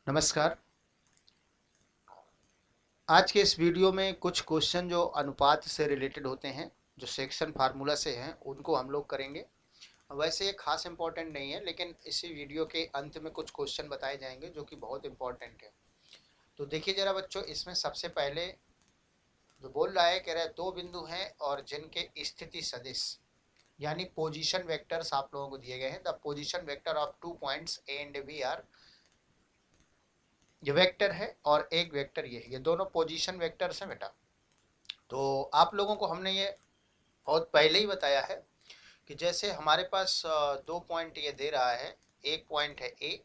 नमस्कार। आज के इस वीडियो में कुछ क्वेश्चन जो अनुपात से रिलेटेड होते हैं, जो सेक्शन फार्मूला से हैं, उनको हम लोग करेंगे। वैसे ये खास इम्पोर्टेंट नहीं है, लेकिन इसी वीडियो के अंत में कुछ क्वेश्चन बताए जाएंगे जो कि बहुत इम्पोर्टेंट है। तो देखिए ज़रा बच्चों, इसमें सबसे पहले जो बोल रहा है, कह रहा है दो बिंदु हैं और जिनके स्थिति सदिश यानी पोजीशन वेक्टर्स आप लोगों को दिए गए हैं। The position vector of 2 points A and B are, ये वेक्टर है और एक वेक्टर ये दोनों पोजीशन वेक्टर्स हैं बेटा। तो आप लोगों को हमने ये बहुत पहले ही बताया है कि जैसे हमारे पास दो पॉइंट ये दे रहा है। एक पॉइंट है ए,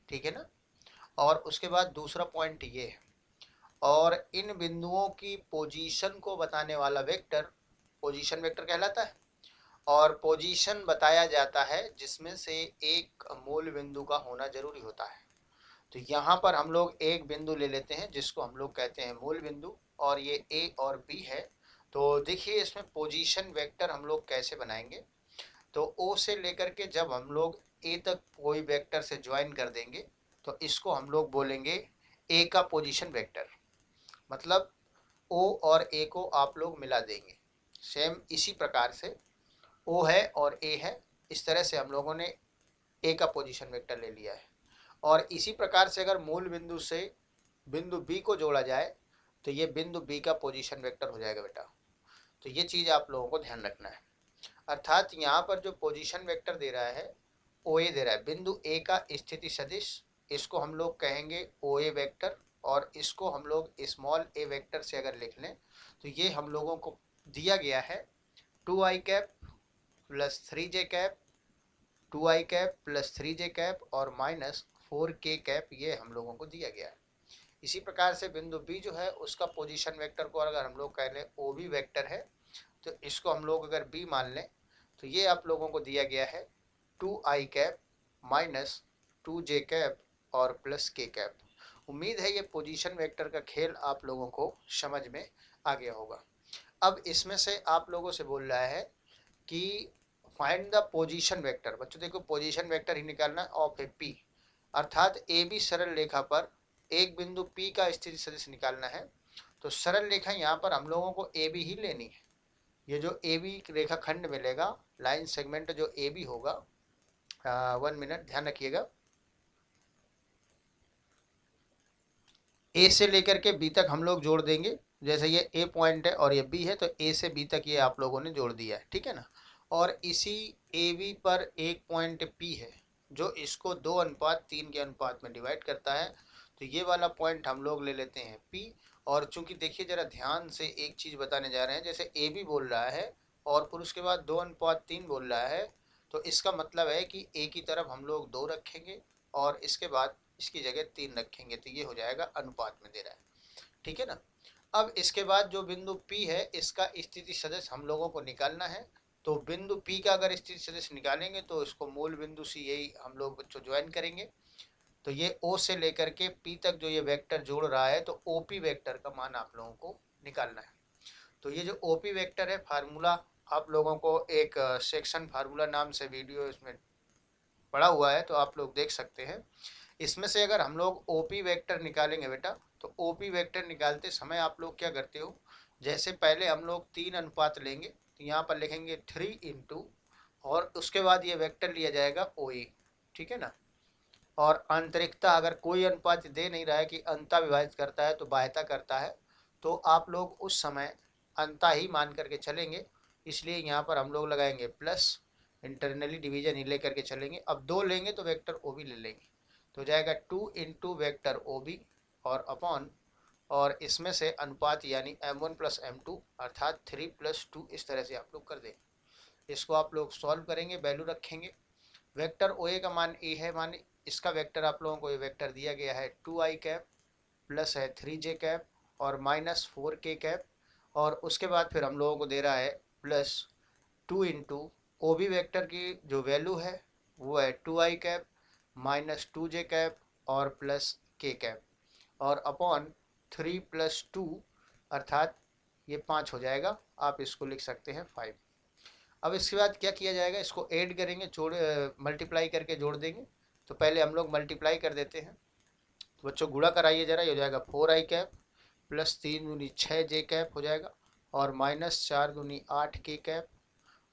ठीक है ना, और उसके बाद दूसरा पॉइंट ये है, और इन बिंदुओं की पोजीशन को बताने वाला वेक्टर पोजीशन वेक्टर कहलाता है। और पोजीशन बताया जाता है जिसमें से एक मूल बिंदु का होना जरूरी होता है। तो यहाँ पर हम लोग एक बिंदु ले लेते हैं जिसको हम लोग कहते हैं मूल बिंदु, और ये ए और बी है। तो देखिए इसमें पोजीशन वेक्टर हम लोग कैसे बनाएंगे। तो ओ से लेकर के जब हम लोग ए तक कोई वेक्टर से ज्वाइन कर देंगे तो इसको हम लोग बोलेंगे ए का पोजीशन वेक्टर। मतलब ओ और ए को आप लोग मिला देंगे। सेम इसी प्रकार से ओ है और ए है, इस तरह से हम लोगों ने ए का पोजीशन वेक्टर ले लिया है। और इसी प्रकार से अगर मूल बिंदु से बिंदु बी को जोड़ा जाए तो ये बिंदु बी का पोजीशन वेक्टर हो जाएगा बेटा। तो ये चीज़ आप लोगों को ध्यान रखना है। अर्थात यहाँ पर जो पोजीशन वेक्टर दे रहा है, ओ ए दे रहा है, बिंदु ए का स्थिति सदिश, इसको हम लोग कहेंगे ओ ए वेक्टर। और इसको हम लोग स्मॉल ए वेक्टर से अगर लिख लें तो ये हम लोगों को दिया गया है 2i cap plus 3j cap, 2i cap plus 3j cap और माइनस 4k कैप, ये हम लोगों को दिया गया है। इसी प्रकार से बिंदु बी जो है उसका पोजीशन वेक्टर को अगर हम लोग कह लें ओ बी वेक्टर है, तो इसको हम लोग अगर बी मान लें तो ये आप लोगों को दिया गया है 2i cap minus 2j cap और प्लस k कैप। उम्मीद है ये पोजीशन वेक्टर का खेल आप लोगों को समझ में आ गया होगा। अब इसमें से आप लोगों से बोल रहा है कि फाइंड द पोजीशन वेक्टर। बच्चों देखो, पोजीशन वेक्टर ही निकालना ऑफ ए पी, अर्थात ए बी सरल रेखा पर एक बिंदु पी का स्थिति सदिश निकालना है। तो सरल रेखा यहाँ पर हम लोगों को ए बी ही लेनी है। ये जो ए बी रेखा खंड मिलेगा, लाइन सेगमेंट जो ए बी होगा, 1 मिनट ध्यान रखिएगा, ए से लेकर के बी तक हम लोग जोड़ देंगे। जैसे ये ए पॉइंट है और ये बी है, तो ए से बी तक ये आप लोगों ने जोड़ दिया है, ठीक है ना। और इसी ए बी पर एक पॉइंट पी है जो इसको 2:3 के अनुपात में डिवाइड करता है। तो ये वाला पॉइंट हम लोग ले लेते हैं पी। और चूंकि देखिए जरा ध्यान से एक चीज़ बताने जा रहे हैं, जैसे ए बी बोल रहा है और फिर उसके बाद 2:3 बोल रहा है, तो इसका मतलब है कि ए की तरफ हम लोग 2 रखेंगे और इसके बाद इसकी जगह 3 रखेंगे, तो ये हो जाएगा अनुपात में दे रहा है, ठीक है ना। अब इसके बाद जो बिंदु P है इसका स्थिति सदिश हम लोगों को निकालना है। तो बिंदु P का अगर स्थिति सदिश निकालेंगे तो इसको मूल बिंदु से यही हम लोग बच्चों ज्वाइन करेंगे। तो ये O से लेकर के P तक जो ये वेक्टर जोड़ रहा है, तो OP वेक्टर का मान आप लोगों को निकालना है। तो ये जो OP वेक्टर है, फार्मूला आप लोगों को एक सेक्शन फार्मूला नाम से वीडियो इसमें पड़ा हुआ है, तो आप लोग देख सकते हैं। इसमें से अगर हम लोग ओपी वेक्टर निकालेंगे बेटा, तो ओपी वेक्टर निकालते समय आप लोग क्या करते हो, जैसे पहले हम लोग 3 अनुपात लेंगे, तो यहाँ पर लिखेंगे 3 और उसके बाद ये वेक्टर लिया जाएगा ओ ए, ठीक है ना। और आंतरिकता अगर कोई अनुपात दे नहीं रहा है कि अंता विभाजित करता है तो बाह्यता करता है, तो आप लोग उस समय अंता ही मान करके चलेंगे। इसलिए यहाँ पर हम लोग लगाएंगे प्लस, इंटरनली डिवीजन ही लेकर के चलेंगे। अब 2 लेंगे तो वेक्टर ओ बी ले लेंगे, तो जाएगा 2 × वेक्टर ओ बी और अपॉन, और इसमें से अनुपात यानी m1 + m2 अर्थात 3 + 2, इस तरह से आप लोग कर देंगे। इसको आप लोग सॉल्व करेंगे, वैल्यू रखेंगे। वेक्टर ओ ए का मान ए है, मान इसका वेक्टर आप लोगों को ये वेक्टर दिया गया है 2i कैप प्लस है 3j कैप और माइनस 4k कैप। और उसके बाद फिर हम लोगों को दे रहा है प्लस 2 × ओ बी वेक्टर की जो वैल्यू है वो है 2i cap minus 2j cap और प्लस k कैप और अपॉन 3 + 2 अर्थात ये 5 हो जाएगा। आप इसको लिख सकते हैं 5। अब इसके बाद क्या किया जाएगा, इसको ऐड करेंगे, जोड़ मल्टीप्लाई करके जोड़ देंगे। तो पहले हम लोग मल्टीप्लाई कर देते हैं। तो बच्चों गुणा कराइए जरा, ये हो जाएगा 4i कैप प्लस 3 दूनी 6j कैप हो जाएगा, और माइनस 4 दूनी 8k कैप,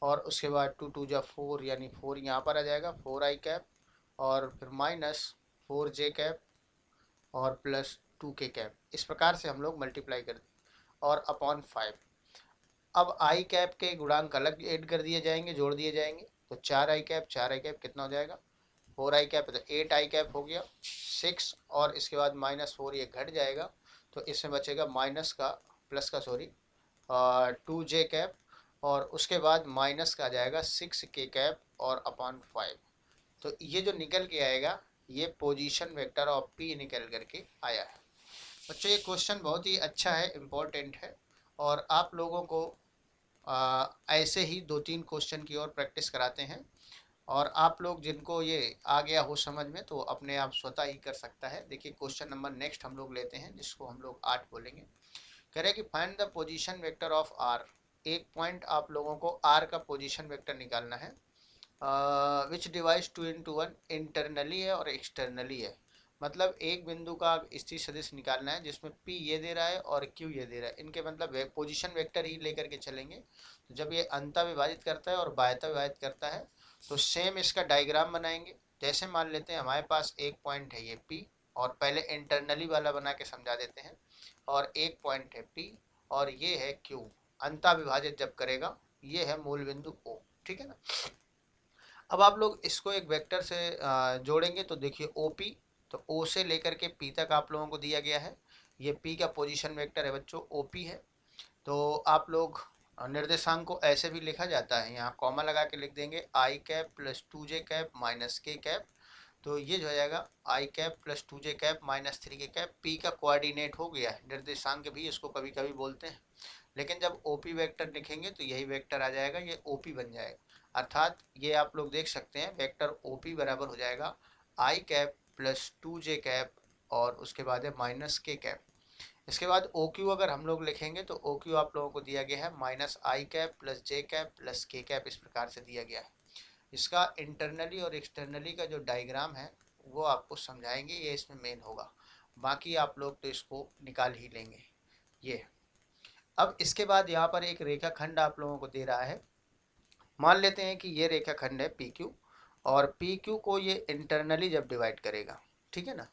और उसके बाद 2 2 जा 4 यानी 4 यहाँ पर आ जाएगा 4i कैप, और फिर माइनस 4j कैप और प्लस 2k कैप। इस प्रकार से हम लोग मल्टीप्लाई कर दें और अपॉन 5। अब आई कैप के गुणांक अलग ऐड कर दिए जाएंगे, जोड़ दिए जाएंगे। तो 4i कैप कितना हो जाएगा, 4i कैप तो 8i कैप हो गया 6, और इसके बाद -4 ये घट जाएगा, तो इसमें बचेगा माइनस का प्लस का सॉरी 2j कैप, और उसके बाद माइनस का आ जाएगा 6k कैप और अपॉन 5। तो ये जो निकल के आएगा ये पोजीशन वेक्टर ऑफ पी निकल करके आया है। बच्चों ये क्वेश्चन बहुत ही अच्छा है, इम्पोर्टेंट है, और आप लोगों को ऐसे ही 2-3 क्वेश्चन की ओर प्रैक्टिस कराते हैं, और आप लोग जिनको ये आ गया हो समझ में तो अपने आप स्वतः ही कर सकता है। देखिए क्वेश्चन नंबर नेक्स्ट हम लोग लेते हैं, जिसको हम लोग 8 बोलेंगे। कह रहे हैं कि find the position vector of R. एक पॉइंट आप लोगों को आर का पोजीशन वेक्टर निकालना है, विच डिवाइड्स 2 into 1 इंटरनली है और एक्सटर्नली है। मतलब एक बिंदु का स्थिति सदिश निकालना है जिसमें P ये दे रहा है और Q ये दे रहा है, इनके मतलब पोजीशन वेक्टर ही लेकर के चलेंगे। तो जब ये अंतः विभाजित करता है और बाह्यतः विभाजित करता है तो सेम इसका डायग्राम बनाएंगे। जैसे मान लेते हैं हमारे पास एक पॉइंट है ये P, और पहले इंटरनली वाला बना के समझा देते हैं, और एक पॉइंट है P और ये है Q। अंतः विभाजित जब करेगा ये है मूल बिंदु O, ठीक है ना। अब आप लोग इसको एक वेक्टर से जोड़ेंगे तो देखिए OP, तो O से लेकर के P तक आप लोगों को दिया गया है। ये P का पोजीशन वेक्टर है बच्चों, OP है। तो आप लोग निर्देशांक को ऐसे भी लिखा जाता है, यहाँ कॉमा लगा के लिख देंगे i cap plus 2j cap minus k cap. तो ये जो हो जाएगा i cap plus 2j cap minus 3k cap. P का कोऑर्डिनेट हो गया है, निर्देशांक भी इसको कभी कभी बोलते हैं, लेकिन जब OP वेक्टर लिखेंगे तो यही वेक्टर आ जाएगा, ये OP बन जाएगा। अर्थात ये आप लोग देख सकते हैं वेक्टर OP बराबर हो जाएगा i cap plus 2j cap और उसके बाद है माइनस k कैप। इसके बाद OQ अगर हम लोग लिखेंगे तो OQ आप लोगों को दिया गया है minus i cap plus j cap plus k cap, इस प्रकार से दिया गया है। इसका इंटरनली और एक्सटर्नली का जो डायग्राम है वो आपको समझाएंगे, ये इसमें मेन होगा, बाकी आप लोग तो इसको निकाल ही लेंगे। ये अब इसके बाद यहाँ पर एक रेखाखंड आप लोगों को दे रहा है। मान लेते हैं कि ये रेखाखंड है PQ, और PQ को ये इंटरनली जब डिवाइड करेगा, ठीक है ना,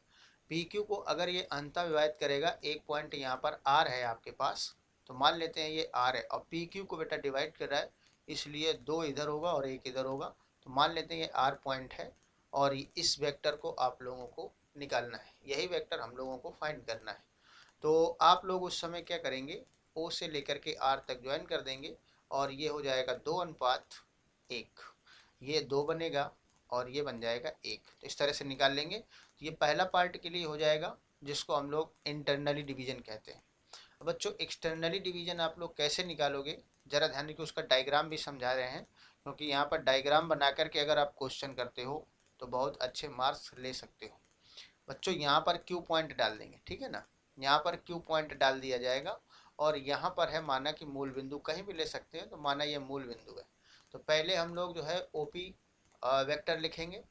PQ को अगर ये अंतः विभाजित करेगा, एक पॉइंट यहाँ पर R है आपके पास, तो मान लेते हैं ये R है और PQ को बेटा डिवाइड कर रहा है, इसलिए 2 इधर होगा और 1 इधर होगा। तो मान लेते हैं ये R पॉइंट है, और इस वेक्टर को आप लोगों को निकालना है, यही वेक्टर हम लोगों को फाइंड करना है। तो आप लोग उस समय क्या करेंगे, O से लेकर के R तक ज्वाइन कर देंगे, और ये हो जाएगा 2:1, ये 2 बनेगा और ये बन जाएगा 1। तो इस तरह से निकाल लेंगे। तो ये पहला पार्ट के लिए हो जाएगा, जिसको हम लोग इंटरनली डिवीजन कहते हैं। बच्चों एक्सटर्नली डिवीजन आप लोग कैसे निकालोगे, जरा ध्यान रखिए, उसका डायग्राम भी समझा रहे हैं, क्योंकि यहाँ पर डायग्राम बना करके अगर आप क्वेश्चन करते हो तो बहुत अच्छे मार्क्स ले सकते हो। बच्चों यहाँ पर Q पॉइंट डाल देंगे, ठीक है ना, यहाँ पर Q पॉइंट डाल दिया जाएगा, और यहाँ पर है माना कि मूल बिंदु, कहीं भी ले सकते हैं, तो माना ये मूल बिंदु है। तो पहले हम लोग जो है OP वेक्टर लिखेंगे।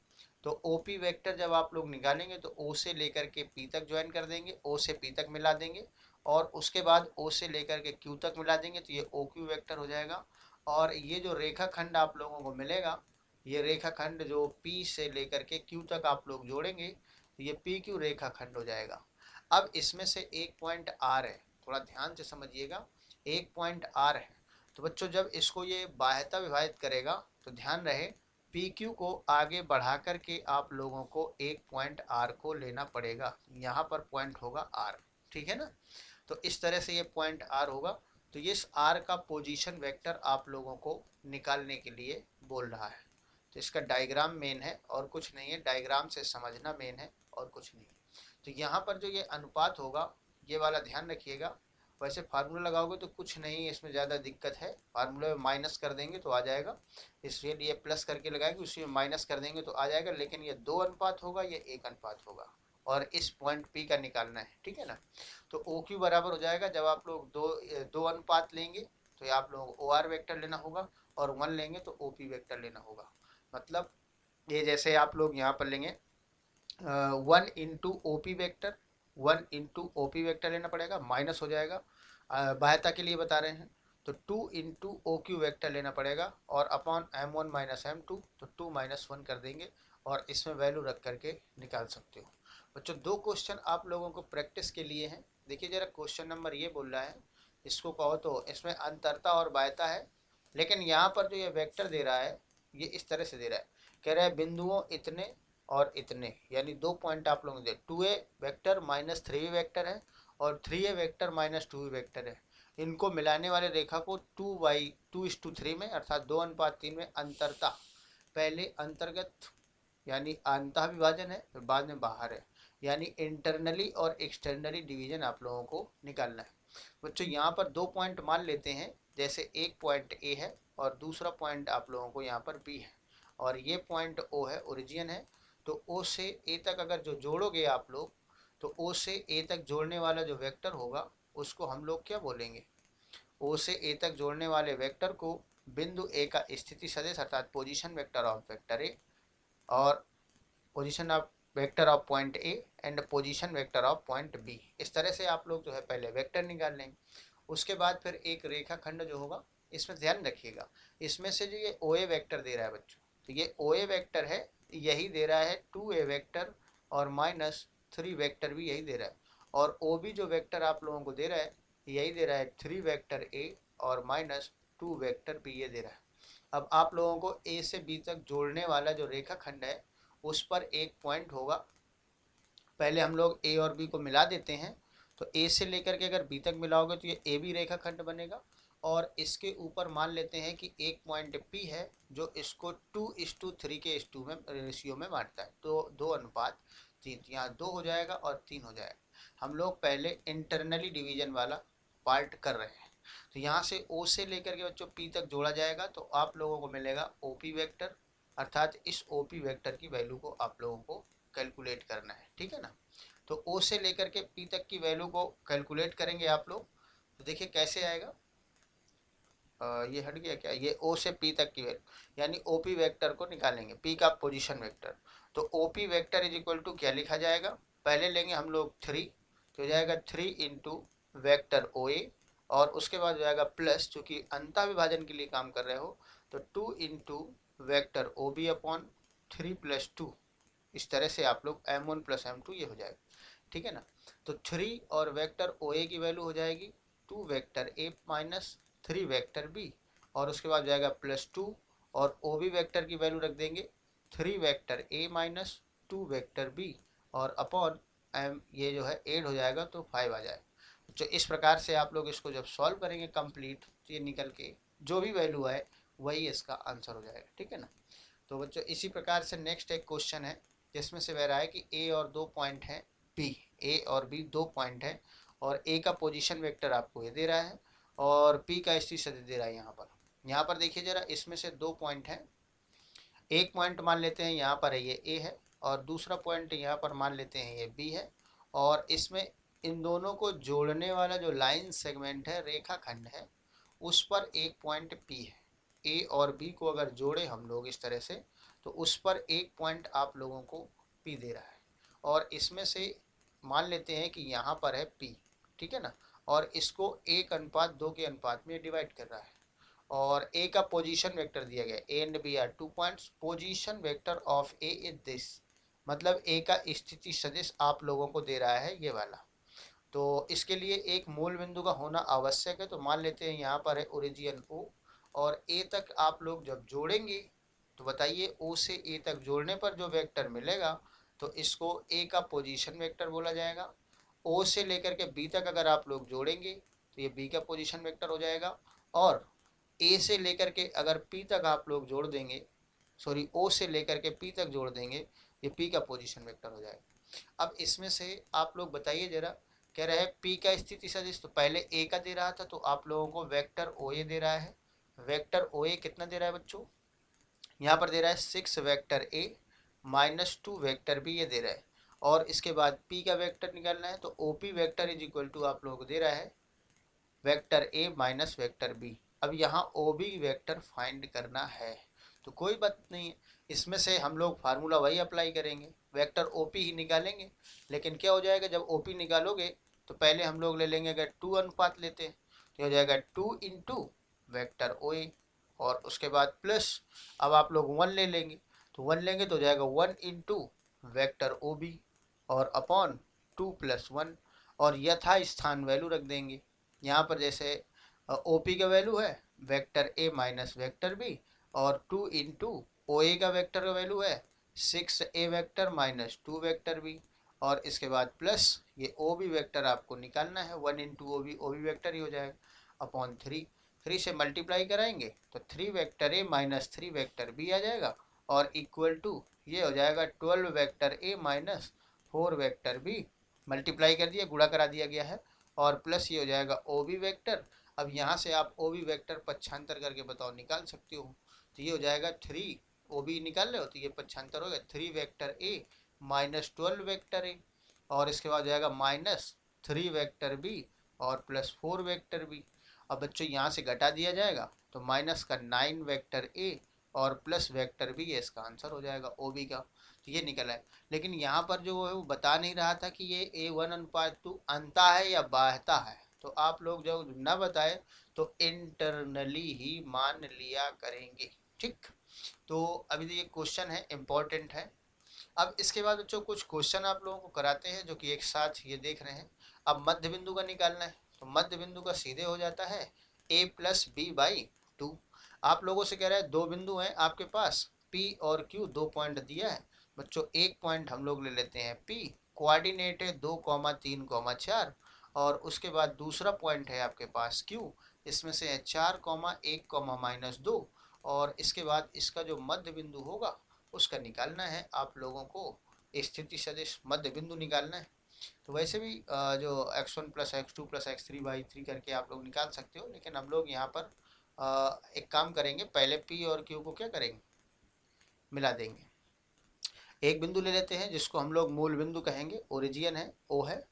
तो OP वेक्टर जब आप लोग निकालेंगे तो O से लेकर के P तक ज्वाइन कर देंगे, O से P तक मिला देंगे, और उसके बाद O से लेकर के Q तक मिला देंगे, तो ये OQ वेक्टर हो जाएगा। और ये जो रेखाखंड आप लोगों को मिलेगा, ये रेखाखंड जो P से लेकर के Q तक आप लोग जोड़ेंगे, तो ये PQ रेखाखंड हो जाएगा। अब इसमें से एक पॉइंट R है, थोड़ा ध्यान से समझिएगा, एक पॉइंट R है। तो बच्चों जब इसको ये बाह्यतः विभाजित करेगा तो ध्यान रहे PQ को आगे बढ़ा करके आप लोगों को एक पॉइंट R को लेना पड़ेगा, यहाँ पर पॉइंट होगा R, ठीक है ना। तो इस तरह से ये पॉइंट R होगा। तो ये इस R का पोजीशन वेक्टर आप लोगों को निकालने के लिए बोल रहा है। तो इसका डायग्राम मेन है और कुछ नहीं है, डायग्राम से समझना मेन है और कुछ नहीं। तो यहाँ पर जो ये अनुपात होगा ये वाला ध्यान रखिएगा। वैसे फार्मूला लगाओगे तो कुछ नहीं इसमें ज़्यादा दिक्कत है, फार्मूला में माइनस कर देंगे तो आ जाएगा, इसलिए ये प्लस करके लगाएंगे, उसी में माइनस कर देंगे तो आ जाएगा। लेकिन ये 2 अनुपात होगा, ये 1 अनुपात होगा, और इस पॉइंट P का निकालना है, ठीक है ना। तो OQ बराबर हो जाएगा, जब आप लोग दो अनुपात लेंगे तो आप लोगों को OR वेक्टर लेना होगा, और 1 लेंगे तो OP वेक्टर लेना होगा। मतलब ये जैसे आप लोग यहाँ पर लेंगे 1 into O P vector, 1 into O P vector लेना पड़ेगा, माइनस हो जाएगा, बाह्यता के लिए बता रहे हैं तो 2 इंटू ओ क्यू वैक्टर लेना पड़ेगा और अपॉन m1 माइनस m2, तो 2 माइनस 1 कर देंगे और इसमें वैल्यू रख करके निकाल सकते हो। बच्चों दो क्वेश्चन आप लोगों को प्रैक्टिस के लिए हैं। देखिए जरा क्वेश्चन नंबर ये बोल रहा है, इसको कहो तो इसमें अंतरता और बाह्यता है, लेकिन यहाँ पर जो ये वेक्टर दे रहा है ये इस तरह से दे रहा है, कह रहा है बिंदुओं इतने और इतने, यानी 2 पॉइंट आप लोगों ने दे, 2a vector minus 3b vector है और 3a vector minus 2b vector है। इनको मिलाने वाले रेखा को 2/2:3 में अर्थात 2:3 में अंतरता, पहले अंतर्गत यानी अंतः विभाजन है, फिर बाद में बाहर है, यानी इंटरनली और एक्सटर्नली डिवीजन आप लोगों को निकालना है। बच्चों यहाँ पर 2 पॉइंट मान लेते हैं, जैसे एक पॉइंट ए है और दूसरा पॉइंट आप लोगों को यहाँ पर बी है और ये पॉइंट ओ है, ओरिजिन है। तो ओ से ए तक अगर जो जोड़ोगे आप लोग, तो ओ से ए तक जोड़ने वाला जो वेक्टर होगा उसको हम लोग क्या बोलेंगे, ओ से ए तक जोड़ने वाले वेक्टर को बिंदु ए का स्थिति सदिश अर्थात position vector of vector A और position of vector of point A and position vector of point B, इस तरह से आप लोग जो है पहले वेक्टर निकाल लेंगे। उसके बाद फिर एक रेखा खंड जो होगा, इसमें ध्यान रखिएगा, इसमें से जो ये ओ ए वेक्टर दे रहा है बच्चों, तो ये ओ ए वेक्टर है, यही दे रहा है 2a वेक्टर और माइनस 3 वेक्टर भी यही दे रहा है, और ओ बी जो वेक्टर आप लोगों को दे रहा है यही दे रहा है 3 वेक्टर ए और माइनस 2 वेक्टर बी, ये दे रहा है। अब आप लोगों को ए से बी तक जोड़ने वाला जो रेखा खंड है उस पर एक पॉइंट होगा, पहले हम लोग ए और बी को मिला देते हैं, तो ए से लेकर के अगर बी तक मिलाओगे तो ये ए बी रेखा खंड बनेगा और इसके ऊपर मान लेते हैं कि एक पॉइंट पी है जो इसको 2:3 के इस 2 में रेशियो में बांटता है, तो 2:3, यहाँ 2 हो जाएगा और 3 हो जाएगा। हम लोग पहले इंटरनली डिवीजन वाला पार्ट कर रहे हैं, तो यहाँ से ओ से लेकर के बच्चों पी तक जोड़ा जाएगा तो आप लोगों को मिलेगा ओ पी वैक्टर, अर्थात इस ओ पी वैक्टर की वैल्यू को आप लोगों को कैलकुलेट करना है, ठीक है ना। तो ओ से लेकर के पी तक की वैल्यू को कैलकुलेट करेंगे आप लोग, तो देखिए कैसे आएगा, ये हट गया क्या, ये ओ से पी तक की वैल्यू यानी ओ पी वैक्टर को निकालेंगे, पी का पोजीशन वेक्टर, तो O P vector is equal to क्या लिखा जाएगा, पहले लेंगे हम लोग 3, तो हो जाएगा 3 इंटू वैक्टर ओ ए और उसके बाद हो जाएगा प्लस, चूँकि अंतः विभाजन के लिए काम कर रहे हो तो 2 into vector O B upon 3 plus 2, इस तरह से आप लोग m1 प्लस m2 ये हो जाएगा, ठीक है ना। तो 3 और वेक्टर ओ ए की वैल्यू हो जाएगी 2 vector A minus 3 vector B और उसके बाद जाएगा प्लस 2 और ओ बी वेक्टर की वैल्यू रख देंगे 3 vector A minus 2 vector B और अपॉन एम, ये जो है 8 हो जाएगा तो 5 आ जाएगा। तो इस प्रकार से आप लोग इसको जब सॉल्व करेंगे कंप्लीट, तो ये निकल के जो भी वैल्यू आए वही इसका आंसर हो जाएगा, ठीक है ना। तो बच्चों इसी प्रकार से नेक्स्ट एक क्वेश्चन है जिसमें से वह रहा है कि ए और 2 पॉइंट हैं बी, ए और बी 2 पॉइंट हैं और ए का पोजीशन वेक्टर आपको ये दे रहा है और पी का स्थिति सदिश दे रहा है। यहाँ पर देखिए जरा, इसमें से 2 पॉइंट हैं, एक पॉइंट मान लेते हैं यहाँ पर है ये ए है और दूसरा पॉइंट यहाँ पर मान लेते हैं ये बी है और इसमें इन दोनों को जोड़ने वाला जो लाइन सेगमेंट है, रेखा खंड है, उस पर एक पॉइंट पी है। ए और बी को अगर जोड़े हम लोग इस तरह से, तो उस पर एक पॉइंट आप लोगों को पी दे रहा है और इसमें से मान लेते हैं कि यहाँ पर है पी, ठीक है ना, और इसको 1:2 के अनुपात में डिवाइड कर रहा है और ए का पोजीशन वेक्टर दिया गया, A and B are 2 points, position vector of A is this, मतलब ए का स्थिति सदिश आप लोगों को दे रहा है ये वाला। तो इसके लिए एक मूल बिंदु का होना आवश्यक है, तो मान लेते हैं यहाँ पर है ओरिजिन ओ और ए तक आप लोग जब जोड़ेंगे तो बताइए ओ से ए तक जोड़ने पर जो वेक्टर मिलेगा तो इसको ए का पोजीशन वेक्टर बोला जाएगा। ओ से लेकर के बी तक अगर आप लोग जोड़ेंगे तो ये बी का पोजीशन वेक्टर हो जाएगा और ए से लेकर के अगर पी तक आप लोग जोड़ देंगे, सॉरी ओ से लेकर के पी तक जोड़ देंगे, ये पी का पोजीशन वेक्टर हो जाएगा। अब इसमें से आप लोग बताइए जरा, कह रहे हैं पी का स्थिति सदिश, तो पहले ए का दे रहा था तो आप लोगों को वेक्टर ओ ए दे रहा है, वेक्टर ओ ए कितना दे रहा है बच्चों, यहाँ पर दे रहा है 6 vector A minus 2 vector B, ये दे रहा है और इसके बाद पी का वेक्टर निकालना है, तो O P vector is equal to आप लोगों को दे रहा है vector A minus vector B. अब यहाँ ओ बी वेक्टर फाइंड करना है, तो कोई बात नहीं है, इसमें से हम लोग फार्मूला वही अप्लाई करेंगे, वेक्टर ओपी ही निकालेंगे। लेकिन क्या हो जाएगा, जब ओपी निकालोगे तो पहले हम लोग ले लेंगे, अगर 2 अनुपात लेते हैं तो हो जाएगा 2 इंटू वैक्टर ओ ए, और उसके बाद प्लस, अब आप लोग 1 ले लेंगे, तो 1 लेंगे तो हो जाएगा 1 इंटू वैक्टर ओ बी, और अपॉन 2 प्लस 1, और यथा स्थान वैल्यू रख देंगे। यहाँ पर जैसे ओ पी का वैल्यू है vector A minus vector B, और 2 इंटू ओ ए का वेक्टर का वैल्यू है 6 ए वेक्टर माइनस 2 वेक्टर बी, और इसके बाद प्लस ये ओ बी वेक्टर आपको निकालना है, 1 इंटू ओ बी वेक्टर ही हो जाएगा, अपॉन 3 से मल्टीप्लाई कराएंगे तो 3 vector A minus 3 vector B आ जाएगा, और इक्वल टू ये हो जाएगा 12 vector A minus 4 vector B, multiply कर दिया, गुणा करा दिया गया है, और प्लस ये हो जाएगा ओ बी वेक्टर। अब यहाँ से आप ओ बी वेक्टर पक्षांतर करके बताओ निकाल सकते हो, तो ये हो जाएगा 3, ओ बी निकाल रहे हो तो ये पक्षांतर हो गया 3 vector A minus 12 vector A, और इसके बाद हो जाएगा माइनस 3 वेक्टर बी और प्लस 4 वेक्टर बी। अब बच्चों यहाँ से घटा दिया जाएगा तो माइनस का 9 वेक्टर ए और प्लस वेक्टर बी, ये इसका आंसर हो जाएगा ओ बी का, तो ये निकला है। लेकिन यहाँ पर जो है वो बता नहीं रहा था कि ये A1:2 अंता है या बाह्यता है, तो आप लोग जब न बताए तो इंटरनली ही मान लिया करेंगे, ठीक। तो अभी ये क्वेश्चन है, इम्पोर्टेंट है। अब इसके बाद बच्चों कुछ क्वेश्चन आप लोगों को कराते हैं जो कि एक साथ ये देख रहे हैं। अब मध्य बिंदु का निकालना है, तो मध्य बिंदु का सीधे हो जाता है a प्लस बी बाई 2। आप लोगों से कह रहा है दो बिंदु हैं आपके पास p और q, 2 पॉइंट दिया है बच्चों। एक पॉइंट हम लोग ले लेते हैं p, कोऑर्डिनेट है 2,3,4, और उसके बाद दूसरा पॉइंट है आपके पास q, इसमें से है 4,1,-2, और इसके बाद इसका जो मध्य बिंदु होगा उसका निकालना है आप लोगों को, स्थिति सदिश मध्य बिंदु निकालना है। तो वैसे भी जो x1 plus x2 plus x3/3 करके आप लोग निकाल सकते हो, लेकिन हम लोग यहाँ पर एक काम करेंगे, पहले p और q को क्या करेंगे, मिला देंगे। एक बिंदु ले लेते हैं जिसको हम लोग मूल बिंदु कहेंगे, ओरिजिन है o है,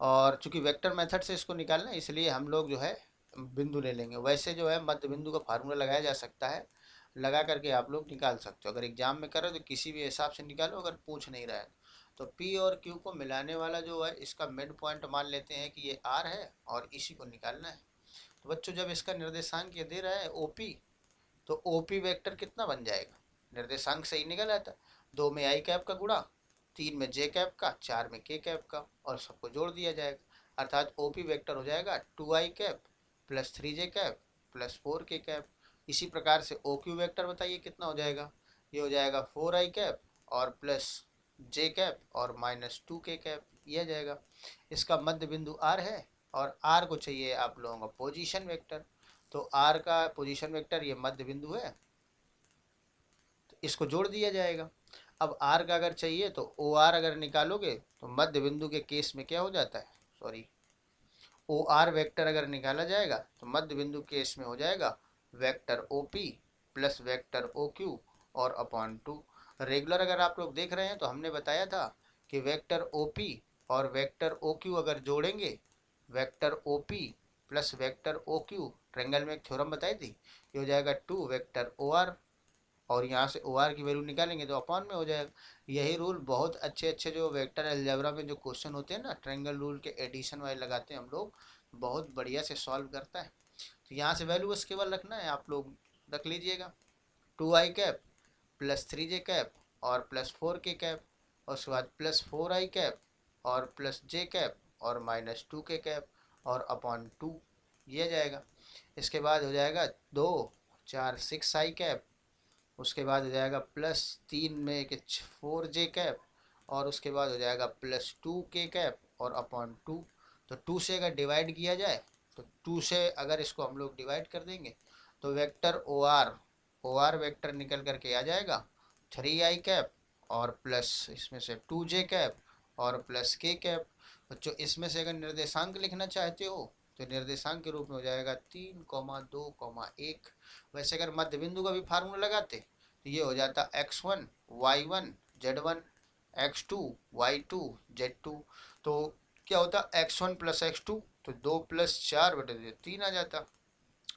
और चूंकि वेक्टर मेथड से इसको निकालना है इसलिए हम लोग जो है बिंदु ले लेंगे। वैसे जो है मध्य बिंदु का फार्मूला लगाया जा सकता है, लगा करके आप लोग निकाल सकते हो, अगर एग्जाम में करो तो किसी भी हिसाब से निकालो, अगर पूछ नहीं रहा है तो P और Q को मिलाने वाला जो है इसका मिड पॉइंट मान लेते हैं कि ये R है, और इसी को निकालना है। तो बच्चों जब इसका निर्देशांक ये दे रहा है OP, तो OP वेक्टर कितना बन जाएगा, निर्देशांक सही निकल आता, 2 में i कैप का गुणा, 3 में j कैप का, 4 में k कैप का, और सबको जोड़ दिया जाएगा, अर्थात OP वेक्टर हो जाएगा 2i cap plus 3j cap plus 4k cap. इसी प्रकार से OQ वेक्टर बताइए कितना हो जाएगा, ये हो जाएगा 4i कैप और प्लस j कैप और माइनस 2k कैप, ये आ जाएगा। इसका मध्य बिंदु R है, और R को चाहिए आप लोगों का पोजीशन वेक्टर, तो R का पोजीशन वेक्टर ये मध्य बिंदु है, तो इसको जोड़ दिया जाएगा। अब R का अगर चाहिए तो OR अगर निकालोगे तो मध्य बिंदु के केस में क्या हो जाता है, सॉरी, OR वेक्टर अगर निकाला जाएगा तो मध्य बिंदु केस में हो जाएगा vector OP plus vector OQ और अपॉन 2। रेगुलर अगर आप लोग देख रहे हैं तो हमने बताया था कि वेक्टर OP और वेक्टर OQ अगर जोड़ेंगे, vector OP plus vector OQ, triangle में एक थ्योरम बताई थी, ये हो जाएगा 2 वेक्टर OR, और यहाँ से OR की वैल्यू निकालेंगे तो अपॉन में हो जाएगा। यही रूल बहुत अच्छे अच्छे जो वेक्टर अलजेब्रा में जो क्वेश्चन होते हैं ना, ट्रायंगल रूल के एडिशन वाले लगाते हैं हम लोग, बहुत बढ़िया से सॉल्व करता है। तो यहाँ से वैल्यू बस केवल रखना है, आप लोग रख लीजिएगा 2i cap plus 3j cap और प्लस 4k कैप, और उसके बाद प्लस 4i कैप और प्लस j कैप और माइनस 2k कैप और अपॉन 2, ये जाएगा। इसके बाद हो जाएगा 2 4 6i कैप, उसके बाद हो जाएगा प्लस 3 में एक 4j कैप, और उसके बाद हो जाएगा प्लस 2k कैप और अपॉन 2। तो 2 से अगर डिवाइड किया जाए तो 2 से अगर इसको हम लोग डिवाइड कर देंगे तो वेक्टर OR वेक्टर निकल करके आ जाएगा 3i कैप और प्लस इसमें से 2j कैप और प्लस k कैप। बच्चों इसमें से अगर निर्देशांक लिखना चाहते हो तो निर्देशांक के रूप में हो जाएगा 3,2,1। वैसे अगर मध्य बिंदु का भी फार्मूला लगाते तो ये हो जाता x1 y1 z1 x2 y2 z2। तो क्या होता x1 प्लस x2, तो 2 प्लस 4 बटे 3 आ जाता,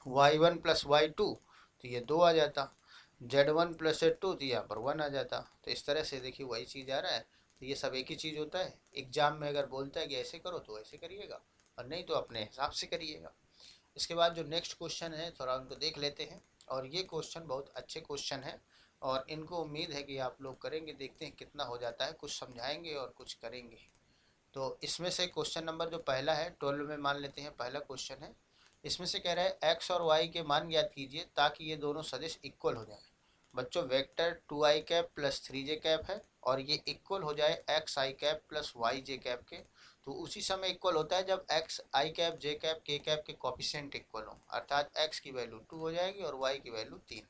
y1 प्लस y2 तो ये 2 आ जाता, Z1 प्लस Z2 तो यहाँ पर 1 आ जाता। तो इस तरह से देखिए वही चीज़ आ रहा है। तो ये सब एक ही चीज़ होता है। एग्जाम में अगर बोलता है कि ऐसे करो तो ऐसे करिएगा, और नहीं तो अपने हिसाब से करिएगा। इसके बाद जो नेक्स्ट क्वेश्चन है थोड़ा उनको देख लेते हैं। और ये क्वेश्चन बहुत अच्छे क्वेश्चन है, और इनको उम्मीद है कि आप लोग करेंगे। देखते हैं कितना हो जाता है, कुछ समझाएंगे और कुछ करेंगे। तो इसमें से क्वेश्चन नंबर जो पहला है 12 में मान लेते हैं, पहला क्वेश्चन है। इसमें से कह रहा है एक्स और वाई के मान ज्ञात कीजिए ताकि ये दोनों सदिश इक्वल हो जाए। बच्चों vector 2i cap plus 3j cap है, और ये इक्वल हो जाए एक्स आई कैप प्लस वाई जे कैप के। तो उसी समय इक्वल होता है जब एक्स आई कैप जे कैप के कैप के कॉपिशेंट इक्वल हो, अर्थात एक्स की वैल्यू 2 हो जाएगी और वाई की वैल्यू 3।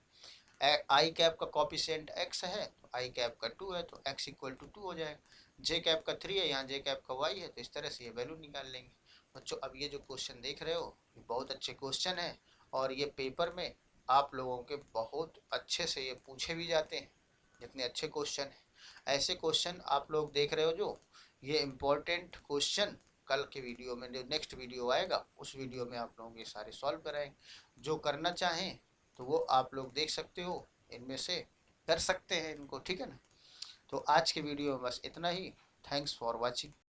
आई कैप का कॉपिशेंट एक्स है तो आई कैप का 2 है तो एक्स इक्वल टू 2 हो जाएगा। जे कैप का 3 है, यहाँ जे कैप का वाई है, तो इस तरह से ये वैल्यू निकाल लेंगे। बच्चों अब ये जो क्वेश्चन देख रहे हो ये बहुत अच्छे क्वेश्चन है, और ये पेपर में आप लोगों के बहुत अच्छे से ये पूछे भी जाते हैं। जितने अच्छे क्वेश्चन हैं, ऐसे क्वेश्चन आप लोग देख रहे हो जो ये इम्पोर्टेंट क्वेश्चन कल के वीडियो में, जो नेक्स्ट वीडियो आएगा उस वीडियो में आप लोगों के सारे सॉल्व कराएंगे। जो करना चाहें तो वो आप लोग देख सकते हो, इनमें से कर सकते हैं इनको, ठीक है ना। तो आज के वीडियो में बस इतना ही। Thanks for watching.